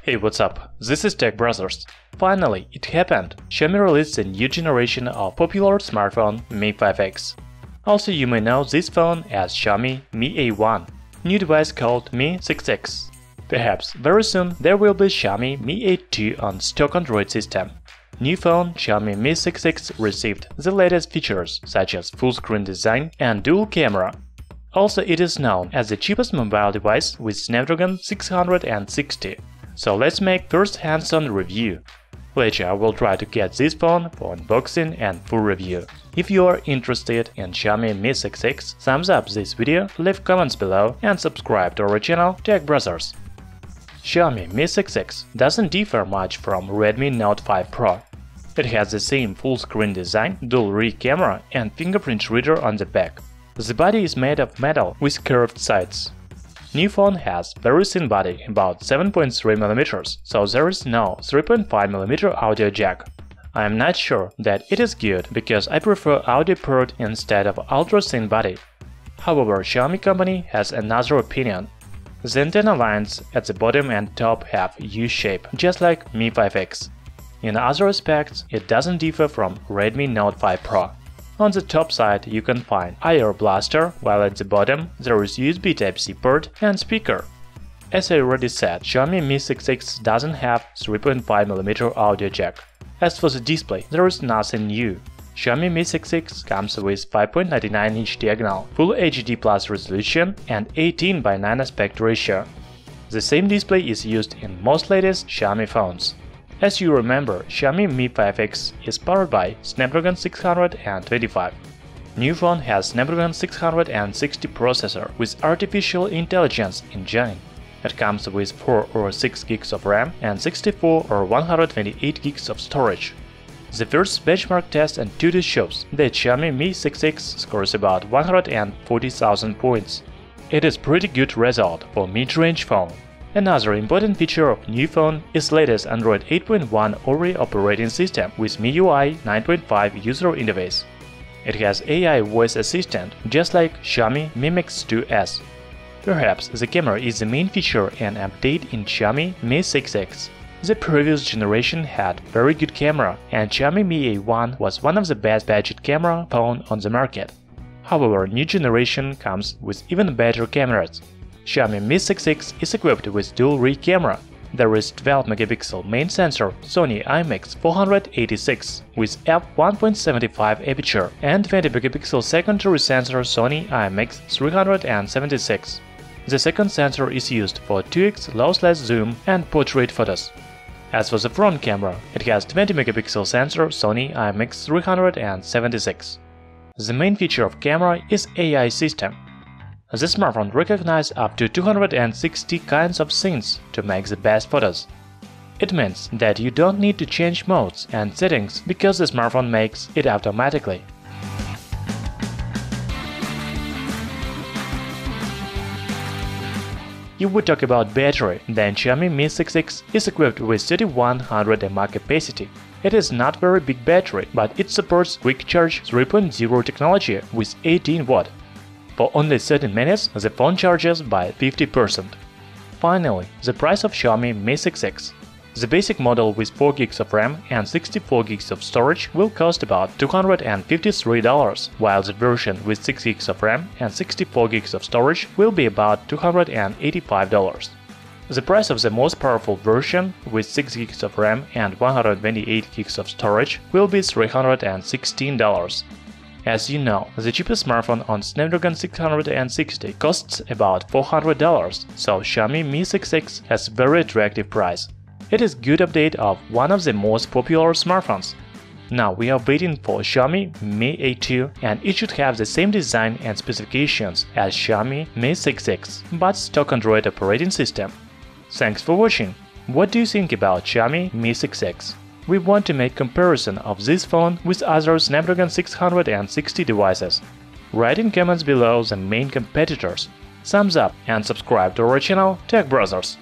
Hey, what's up? This is Tech Brothers. Finally, it happened. Xiaomi released a new generation of popular smartphone Mi 5X. Also, you may know this phone as Xiaomi Mi A2, new device called Mi 6X. Perhaps very soon there will be Xiaomi Mi A2 on stock Android system. New phone Xiaomi Mi 6X received the latest features such as full-screen design and dual camera. Also, it is known as the cheapest mobile device with Snapdragon 660. So let's make first hands-on review. Later I will try to get this phone for unboxing and full review. If you are interested in Xiaomi Mi 6X, thumbs up this video, leave comments below and subscribe to our channel Tech Brothers. Xiaomi Mi 6X doesn't differ much from Redmi Note 5 Pro. It has the same full-screen design, dual rear camera and fingerprint reader on the back. The body is made of metal with curved sides. New phone has very thin body, about 7.3mm, so there is no 3.5mm audio jack. I am not sure that it is good because I prefer audio port instead of ultra-thin body. However, Xiaomi company has another opinion. The antenna lines at the bottom and top have U-shape, just like Mi 5X. In other aspects, it doesn't differ from Redmi Note 5 Pro. On the top side you can find IR blaster, while at the bottom there is USB Type-C port and speaker. As I already said, Xiaomi Mi 6X doesn't have 3.5mm audio jack. As for the display, there is nothing new. Xiaomi Mi 6X comes with 5.99-inch diagonal, Full HD Plus resolution and 18:9 aspect ratio. The same display is used in most latest Xiaomi phones. As you remember, Xiaomi Mi 5X is powered by Snapdragon 625. New phone has Snapdragon 660 processor with artificial intelligence engine. It comes with 4 or 6 GB of RAM and 64 or 128 GB of storage. The first benchmark test on Tuesday shows that Xiaomi Mi 6X scores about 140,000 points. It is pretty good result for mid-range phone. Another important feature of new phone is latest Android 8.1 Oreo operating system with MIUI 9.5 user interface. It has AI voice assistant, just like Xiaomi Mi Mix 2S. Perhaps the camera is the main feature and update in Xiaomi Mi 6X. The previous generation had very good camera, and Xiaomi Mi A2 was one of the best budget camera phone on the market. However, new generation comes with even better cameras. Xiaomi Mi 6X is equipped with dual rear camera. There is 12-megapixel main sensor Sony IMX486 with f1.75 aperture and 20-megapixel secondary sensor Sony IMX376. The second sensor is used for 2x lossless zoom and portrait photos. As for the front camera, it has 20-megapixel sensor Sony IMX376. The main feature of camera is AI system. The smartphone recognizes up to 260 kinds of scenes to make the best photos. It means that you don't need to change modes and settings because the smartphone makes it automatically. If we talk about battery, then Xiaomi Mi 6X is equipped with 3100 mAh capacity. It is not very big battery, but it supports Quick Charge 3.0 technology with 18 watt. For only 30 minutes, the phone charges by 50%. Finally, the price of Xiaomi Mi 6X. The basic model with 4 GB of RAM and 64 GB of storage will cost about $253, while the version with 6 GB of RAM and 64 GB of storage will be about $285. The price of the most powerful version with 6 GB of RAM and 128 GB of storage will be $316. As you know, the cheapest smartphone on Snapdragon 660 costs about $400, so Xiaomi Mi 6X has very attractive price. It is good update of one of the most popular smartphones. Now we are waiting for Xiaomi Mi A2, and it should have the same design and specifications as Xiaomi Mi 6X, but stock Android operating system. Thanks for watching. What do you think about Xiaomi Mi 6X? We want to make comparison of this phone with other Snapdragon 660 devices. Write in comments below the main competitors. Thumbs up and subscribe to our channel Tech Brothers.